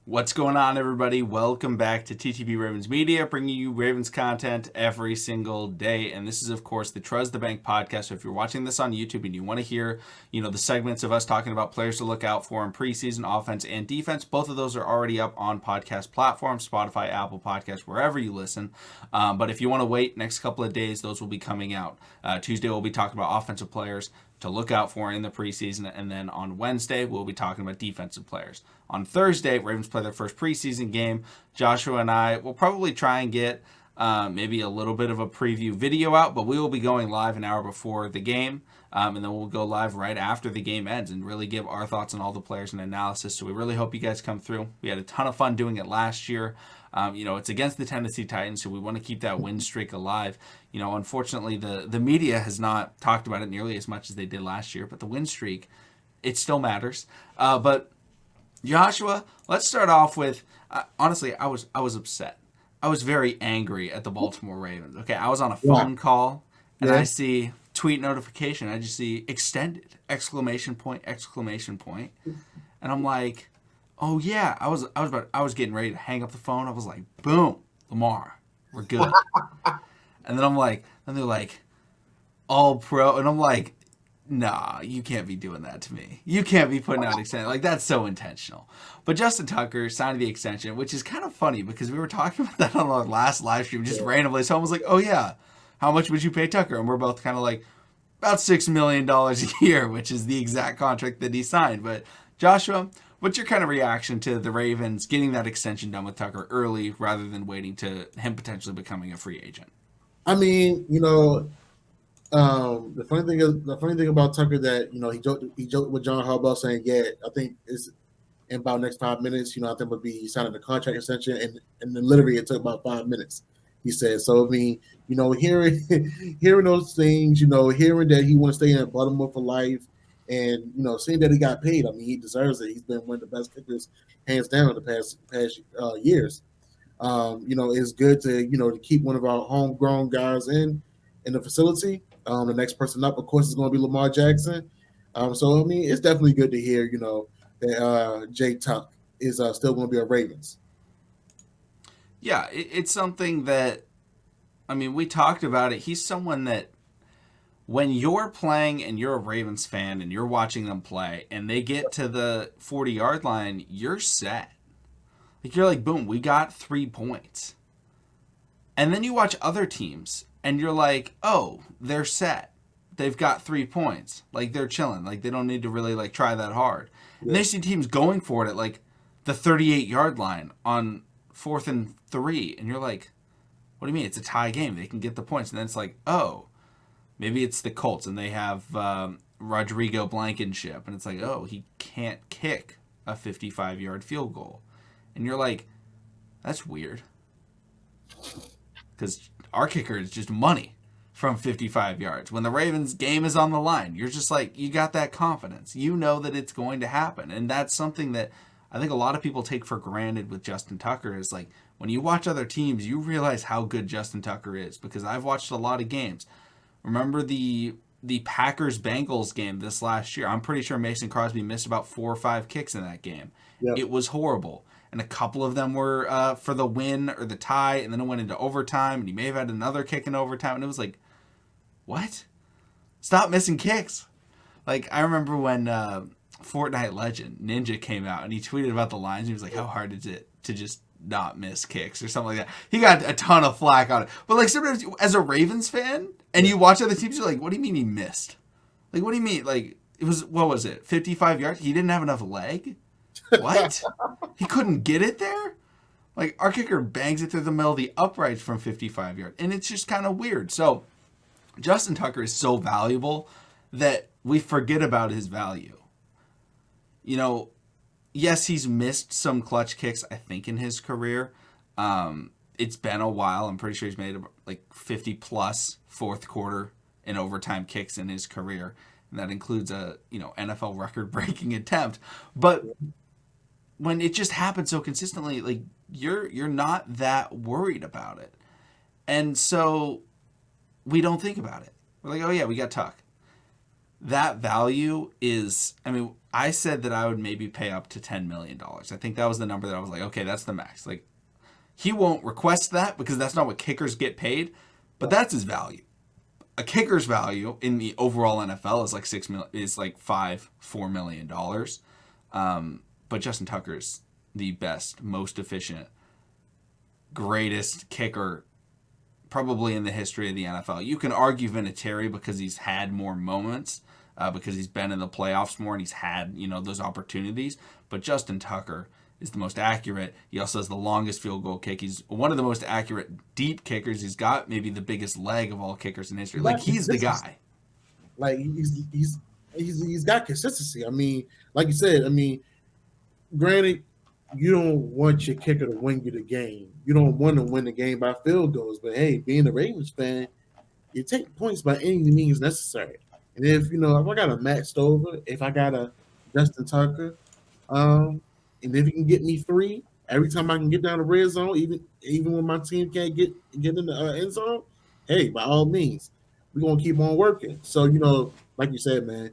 What's going on, everybody? Welcome back to TTB Ravens Media, bringing you Ravens content every single day. And this is, of course, the Trust the Bank podcast. So if you're watching this on YouTube and you want to hear, the segments of us talking about players to look out for in preseason, offense and defense, both of those are already up on podcast platforms, Spotify, Apple Podcasts, wherever you listen. But if you want to wait next couple of days, those will be coming out. Tuesday, we'll be talking about offensive players to look out for in the preseason. And then on Wednesday, we'll be talking about defensive players. On Thursday, Ravens play their first preseason game. Joshua and I will probably try and get maybe a little bit of a preview video out, but we will be going live an hour before the game. And then we'll go live right after the game ends and really give our thoughts on all the players and analysis. So we really hope you guys come through. We had a ton of fun doing it last year. It's against the Tennessee Titans, so we want to keep that win streak alive. Unfortunately, the media has not talked about it nearly as much as they did last year, but the win streak, it still matters. But Joshua, let's start off with, honestly, I was upset. I was very angry at the Baltimore Ravens. Okay, I was on a phone call, and I see tweet notification. I just see extended, exclamation point. And I'm like, oh yeah, I was getting ready to hang up the phone. I was like, boom, Lamar, we're good. And then they're like, all pro, and I'm like, nah, you can't be doing that to me. You can't be putting out extension. Like, that's so intentional. But Justin Tucker signed the extension, which is kind of funny because we were talking about that on our last live stream just randomly. Someone was like, oh yeah, how much would you pay Tucker? And we're both kind of like, about $6 million a year, which is the exact contract that he signed. But Joshua, what's your kind of reaction to the Ravens getting that extension done with Tucker early rather than waiting to him potentially becoming a free agent? I mean, the funny thing about Tucker that he joked with John Harbaugh saying, "Yeah, I think it's in about next 5 minutes. I think would be signing the contract extension," and then literally it took about 5 minutes. He said, "So I mean, hearing hearing those things, hearing that he want to stay in Baltimore for life, and seeing that he got paid. I mean, he deserves it. He's been one of the best kickers, hands down, in the past years. It's good to keep one of our homegrown guys in the facility. The next person up, of course, is going to be Lamar Jackson. So I mean, it's definitely good to hear that Jay Tuck is still going to be a Ravens. Yeah, it's something that, I mean, we talked about it. He's someone that when you're playing and you're a Ravens fan and you're watching them play and they get to the 40-yard line, you're set. Like, you're like, boom, we got 3 points. And then you watch other teams and you're like, oh, they're set. They've got 3 points. Like, they're chilling. Like, they don't need to really, like, try that hard. And they see teams going for it at, like, the 38-yard line on 4th and 3. And you're like, what do you mean? It's a tie game. They can get the points. And then it's like, oh, maybe it's the Colts and they have Rodrigo Blankenship. And it's like, oh, he can't kick a 55-yard field goal. And you're like, that's weird. Because our kicker is just money from 55 yards. When the Ravens game is on the line, you're just like, you got that confidence. You know that it's going to happen. And that's something that I think a lot of people take for granted with Justin Tucker is like, when you watch other teams, you realize how good Justin Tucker is. Because I've watched a lot of games. Remember the Packers-Bengals game this last year? I'm pretty sure Mason Crosby missed about 4 or 5 kicks in that game. Yep. It was horrible. And a couple of them were for the win or the tie, and then it went into overtime, and he may have had another kick in overtime, and it was like, what? Stop missing kicks. Like, I remember when Fortnite legend Ninja came out, and he tweeted about the lines, and he was like, how hard is it to just not miss kicks or something like that? He got a ton of flack on it. But, like, sometimes as a Ravens fan, and you watch other teams, you're like, what do you mean he missed? Like, what do you mean? Like, it was, what was it, 55 yards? He didn't have enough leg? What? He couldn't get it there? Like, our kicker bangs it through the middle of the uprights from 55 yards. And it's just kind of weird. So, Justin Tucker is so valuable that we forget about his value. Yes, he's missed some clutch kicks, I think, in his career. It's been a while. I'm pretty sure he's made like 50-plus fourth quarter and overtime kicks in his career. And that includes a, NFL record-breaking attempt. But when it just happens so consistently, like, you're not that worried about it. And so we don't think about it. We're like, oh yeah, we got Tuck. That value is, I mean, I said that I would maybe pay up to $10 million. I think that was the number that I was like, okay, that's the max. Like, he won't request that because that's not what kickers get paid, but that's his value. A kicker's value in the overall NFL is like $4 million. But Justin Tucker's the best, most efficient, greatest kicker probably in the history of the NFL. You can argue Vinatieri because he's had more moments, because he's been in the playoffs more and he's had, those opportunities. But Justin Tucker is the most accurate. He also has the longest field goal kick. He's one of the most accurate deep kickers. He's got maybe the biggest leg of all kickers in history. Like, he's the guy. Like, he's got consistency. I mean, like you said, granted, you don't want your kicker to win you the game. You don't want to win the game by field goals. But hey, being a Ravens fan, you take points by any means necessary. And if if I got a Matt Stover, if I got a Justin Tucker, and if you can get me 3 every time I can get down the red zone, even when my team can't get in the end zone, hey, by all means, we're gonna keep on working. So like you said, man,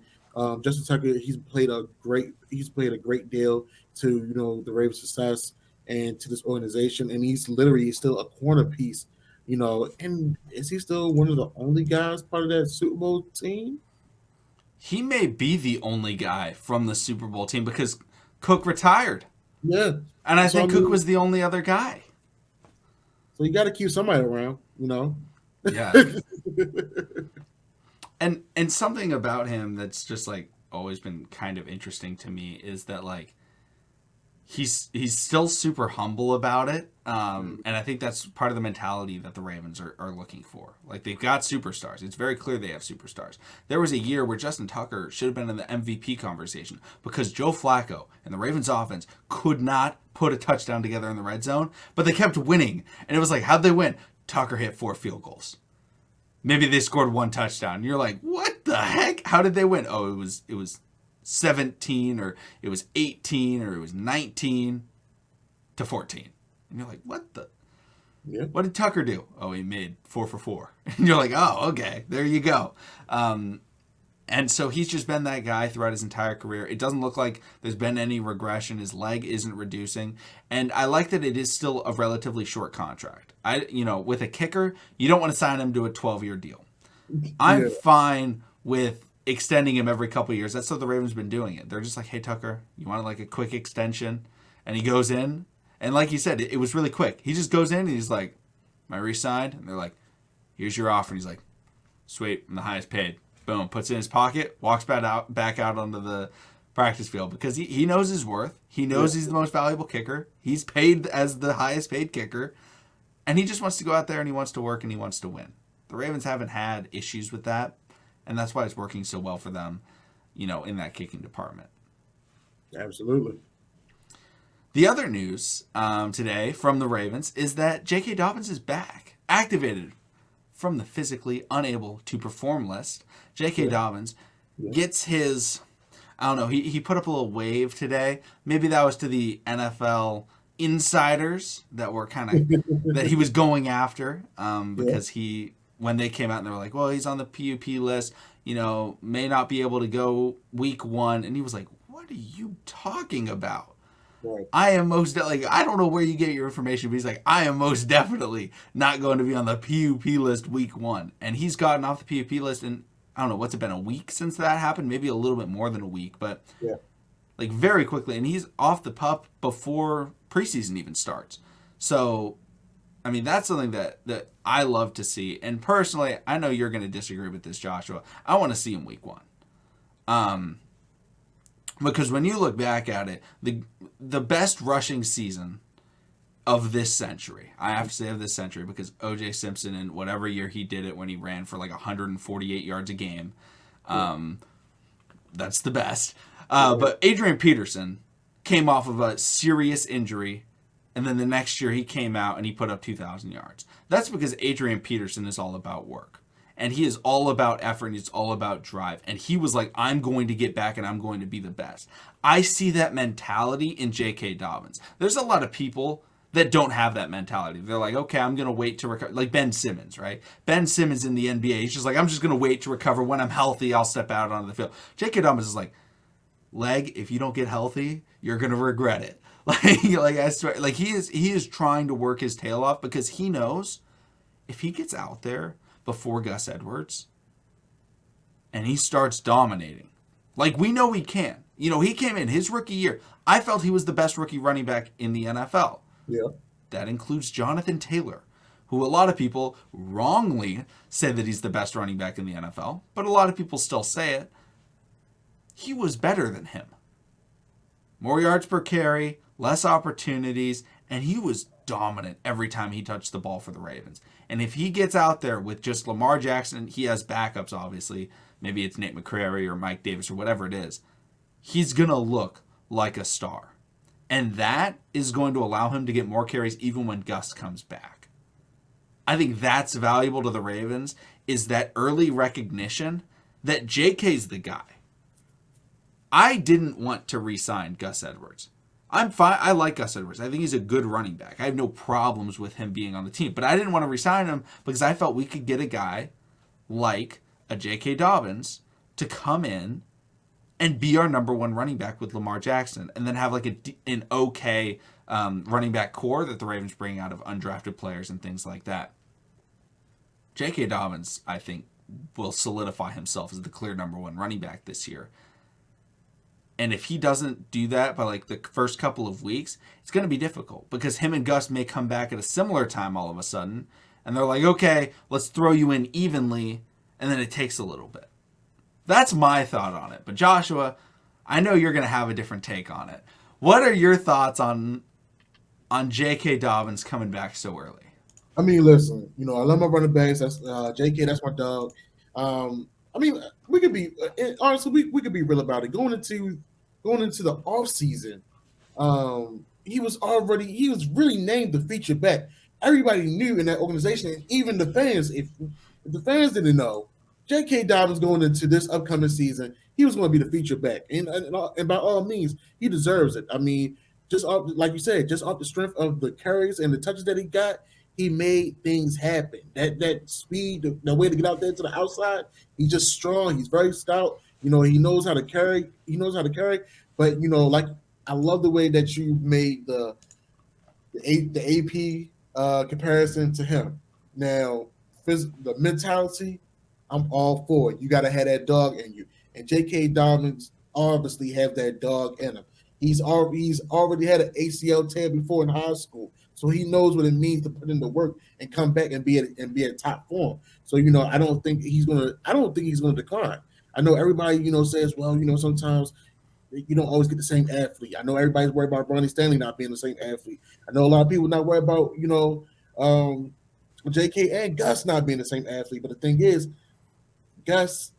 Justin Tucker, he's played a great deal to the Ravens' success and to this organization, and he's literally still a corner piece. And is he still one of the only guys part of that Super Bowl team? He may be the only guy from the Super Bowl team because Cook retired. Yeah. And I think Cook was the only other guy. So you got to keep somebody around, Yeah. And something about him that's just like always been kind of interesting to me is that like he's still super humble about it. And I think that's part of the mentality that the Ravens are looking for. Like, they've got superstars. It's very clear they have superstars. There was a year where Justin Tucker should have been in the MVP conversation because Joe Flacco and the Ravens offense could not put a touchdown together in the red zone, but they kept winning. And it was like, how'd they win? Tucker hit 4 field goals. Maybe they scored 1 touchdown. And you're like, what the heck? How did they win? Oh, it was 17, or it was 18, or it was 19 to 14. And you're like, what the? Yeah. What did Tucker do? Oh, he made 4 for 4. And you're like, oh, okay, there you go. And so he's just been that guy throughout his entire career. It doesn't look like there's been any regression. His leg isn't reducing. And I like that it is still a relatively short contract. With a kicker, you don't want to sign him to a 12-year deal. I'm fine with extending him every couple of years. That's how the Ravens been doing it. They're just like, hey, Tucker, you want like a quick extension? And he goes in. And like you said, it was really quick. He just goes in and he's like, am I re-signed? And they're like, here's your offer. And he's like, sweet, I'm the highest paid. Boom, puts it in his pocket, walks back out onto the practice field because he knows his worth. He knows he's the most valuable kicker. He's paid as the highest paid kicker. And he just wants to go out there and he wants to work and he wants to win. The Ravens haven't had issues with that. And that's why it's working so well for them, in that kicking department. Absolutely. The other news today from the Ravens is that J.K. Dobbins is back, activated from the physically unable to perform list. J.K. Dobbins gets his, I don't know, he put up a little wave today. Maybe that was to the NFL insiders that were kind of, that he was going after because when they came out and they were like, well, he's on the PUP list, may not be able to go week 1. And he was like, what are you talking about? Right. I am I don't know where you get your information, but he's like, I am most definitely not going to be on the PUP list week 1. And he's gotten off the PUP list in, I don't know, what's it been, a week since that happened? Maybe a little bit more than a week, but like very quickly. And he's off the PUP before preseason even starts. So, I mean, that's something that I love to see. And personally, I know you're going to disagree with this, Joshua. I want to see him week 1. Because when you look back at it, the best rushing season of this century, I have to say of this century, because O.J. Simpson in whatever year he did it when he ran for like 148 yards a game, that's the best. But Adrian Peterson came off of a serious injury, and then the next year he came out and he put up 2,000 yards. That's because Adrian Peterson is all about work. And he is all about effort and he's all about drive. And he was like, I'm going to get back and I'm going to be the best. I see that mentality in J.K. Dobbins. There's a lot of people that don't have that mentality. They're like, okay, I'm going to wait to recover. Like Ben Simmons, right? Ben Simmons in the NBA, he's just like, I'm just going to wait to recover. When I'm healthy, I'll step out onto the field. J.K. Dobbins is like, leg, if you don't get healthy, you're gonna regret it. Like I swear, like he is trying to work his tail off because he knows if he gets out there before Gus Edwards and he starts dominating, like we know he can. He came in his rookie year. I felt he was the best rookie running back in the NFL. Yeah. That includes Jonathan Taylor, who a lot of people wrongly say that he's the best running back in the NFL, but a lot of people still say it. He was better than him. More yards per carry, less opportunities, and he was dominant every time he touched the ball for the Ravens. And if he gets out there with just Lamar Jackson, he has backups, obviously. Maybe it's Nate McCrary or Mike Davis or whatever it is. He's going to look like a star. And that is going to allow him to get more carries even when Gus comes back. I think that's valuable to the Ravens, is that early recognition that JK's the guy. I didn't want to re-sign Gus Edwards. I'm fine. I like Gus Edwards. I think he's a good running back. I have no problems with him being on the team. But I didn't want to re-sign him because I felt we could get a guy like a J.K. Dobbins to come in and be our number one running back with Lamar Jackson, and then have like an okay running back core that the Ravens bring out of undrafted players and things like that. J.K. Dobbins, I think, will solidify himself as the clear number one running back this year. And if he doesn't do that by like the first couple of weeks, it's going to be difficult because him and Gus may come back at a similar time all of a sudden. And they're like, okay, let's throw you in evenly. And then it takes a little bit. That's my thought on it. But Joshua, I know you're going to have a different take on it. What are your thoughts on J.K. Dobbins coming back so early? I mean, listen, I love my running backs. That's J.K., that's my dog. I mean, we could be honestly, we could be real about it. Going into the off season, he was really named the feature back. Everybody knew in that organization, even the fans. If the fans didn't know, J.K. Dobbins going into this upcoming season, he was going to be the feature back, and by all means, he deserves it. I mean, just off, like you said, just off the strength of the carries and the touches that he got, he made things happen. That speed, the way to get out there to the outside, he's just strong. He's very stout. He knows how to carry. But like I love the way that you made the AP comparison to him. Now, the mentality, I'm all for it. You got to have that dog in you. And J.K. Dobbins obviously have that dog in him. He's already had an ACL tear before in high school, so he knows what it means to put in the work and come back and be at top form. So I don't think he's gonna decline. I know everybody says, well, sometimes you don't always get the same athlete. I know everybody's worried about Ronnie Stanley not being the same athlete. I know a lot of people not worried about J.K. and Gus not being the same athlete. But the thing is, Gus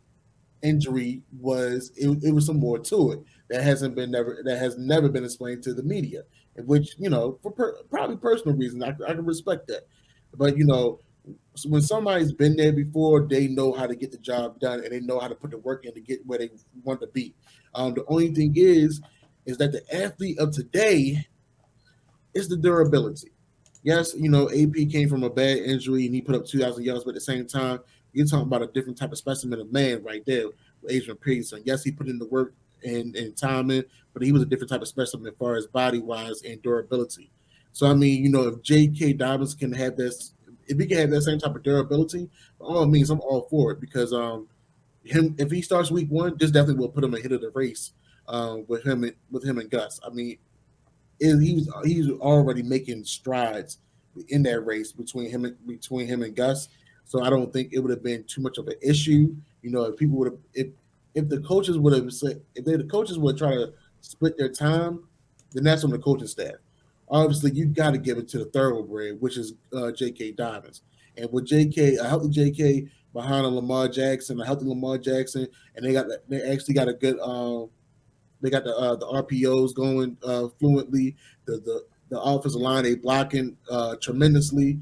injury was some more to it that has never been explained to the media, which for probably personal reasons I can respect that. But when somebody's been there before, they know how to get the job done and they know how to put the work in to get where they want to be. The only thing is that the athlete of today is the durability. Yes, AP came from a bad injury and he put up 2,000 yards, but at the same time, you're talking about a different type of specimen of man right there with Adrian Peterson. Yes, he put in the work and timing, but he was a different type of specimen as far as body-wise and durability. So, I mean, if J.K. Dobbins can have this, if he can have that same type of durability, by all means, I'm all for it because if he starts week one, this definitely will put him ahead of the race with him and Gus. I mean, he's already making strides in that race between him and Gus. So I don't think it would have been too much of an issue. If people would have, if the coaches would have said, the coaches would try to split their time, then that's on the coaching staff. Obviously, you got to give it to the thoroughbred, which is J.K. Dobbins. And with J.K., a healthy J.K. behind a healthy Lamar Jackson, and they actually got a good they got the RPOs going fluently. The offensive line, they blocking tremendously.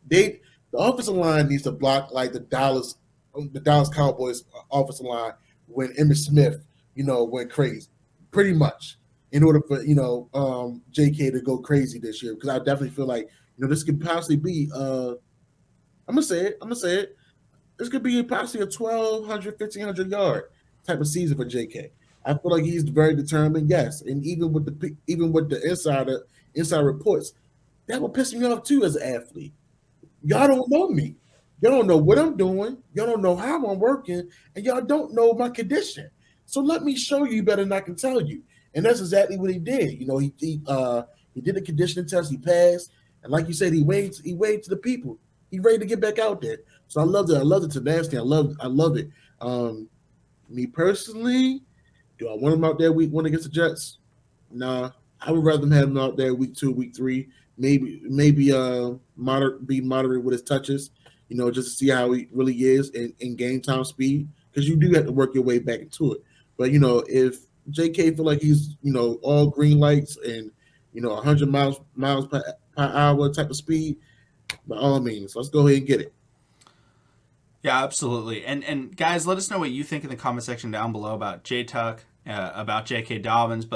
The offensive line needs to block like the Dallas Cowboys offensive line when Emmitt Smith, went crazy, pretty much, in order for J.K. to go crazy this year. Because I definitely feel like this could possibly be I'm gonna say it. This could be possibly a 1,200, 1,500 yard type of season for J.K. I feel like he's very determined. Yes, and even with the inside reports, that would piss me off too as an athlete. Y'all don't know me. Y'all don't know what I'm doing. Y'all don't know how I'm working, and y'all don't know my condition. So let me show you better than I can tell you. And that's exactly what he did. You know, he did a conditioning test. He passed, and like you said, he waved to the people. He ready to get back out there. So I love it. I love the tenacity. I love it. Um, Me personally, do I want him out there week one against the Jets? Nah, I would rather have him out there week two, week three. Maybe be moderate with his touches, just to see how he really is in game time speed, because you do have to work your way back into it. But if JK feel like he's all green lights and 100 miles per hour type of speed, by all means, let's go ahead and get it. Yeah, absolutely. And guys, let us know what you think in the comment section down below about J Tuck, about J.K. Dobbins. But